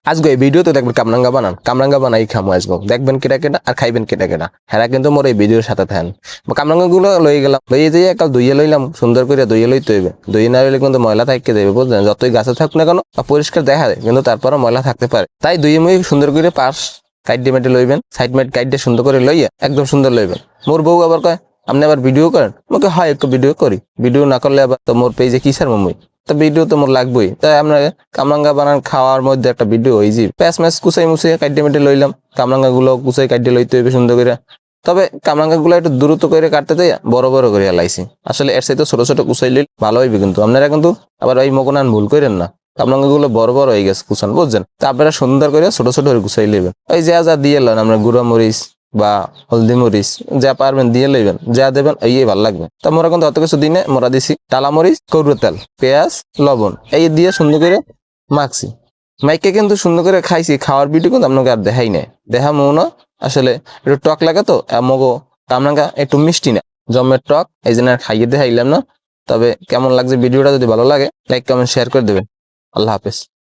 আজকে এই ভিডিওতে দেখবেন কামরাঙ্গা বানাই খামো আজকে দেখবেন কেটা কেটা আর খাইবেন কেটা কেটা হ্যাঁ কিন্তু মোর এই ভিডিওর সাথে থাকেন কামরাঙ্গা গুলো লই গেলাম লইয়ে দিয়ে একাল ধুইয়ে লইলাম সুন্দর করে ধুইয়ে লইতে হইবে ধুইয়ে না লইলে কিন্তু ময়লা থাকতে দেবে বুঝলেন যতই গাছে থাকুক না কেন পরিষ্কার দেখা যায় কিন্তু তারপরে ময়লা থাকতে পারে তাই ধুইয়ে মুই সুন্দর করে পাশ কাইডে মেটে লইবেন সাইড মেট কাইডে সুন্দর করে লইয়া একদম সুন্দর লইবেন মোর বউ আবার কয় আপনি আবার ভিডিও করেন মুখে হয় একটু ভিডিও করি ভিডিও না করলে আবার তো মোর পেজে কি সারবো মুই তো ভিডিও তো মোর লাগবেই তাই আমরা কামরাঙ্গা বানান খাওয়ার মধ্যে একটা ভিডিও হয়েছি প্যাঁচ ম্যাচ কুচাই মুচাই কাটিয়ে মেটে লইলাম কামরাঙ্গা গুলো কুচাই কাটিয়ে লইতে হইবে সুন্দর করে তবে কামরাঙ্গা গুলো একটু দ্রুত করে কাটতে দেয় বড় বড় করে লাইছি আসলে এর সাথে ছোট ছোট কুচাই লইলে ভালো হইবে কিন্তু আপনারা কিন্তু আবার এই মকনান ভুল করেন না কামরাঙ্গা গুলো বড় বড় হয়ে গেছে কুচান বুঝছেন তা আপনারা সুন্দর করে ছোট ছোট করে কুচাই লইবেন ওই যা যা দিয়ে লন আমরা গুঁড়া মরিচ বা হলদি মরিচ যা পারবেন দিয়ে লইবেন যা দেবেন এই ভালো লাগবে তা মোরা কিন্তু অত কিছু দিনে মোরা দিছি টালা মরিচ কৌরো তেল পেঁয়াজ লবণ এই দিয়ে সুন্দর করে মাখছি মাইকে কিন্তু সুন্দর করে খাইছি খাওয়ার ভিডিও কিন্তু আপনাকে আর দেখাই নাই দেখা মনে আসলে একটু টক লাগে তো মগো কামরাঙ্গা একটু মিষ্টি না জমের টক এই জন্য আর খাইয়ে দেখাইলাম না তবে কেমন লাগছে ভিডিওটা যদি ভালো লাগে লাইক কমেন্ট শেয়ার করে দেবেন আল্লাহ হাফেজ।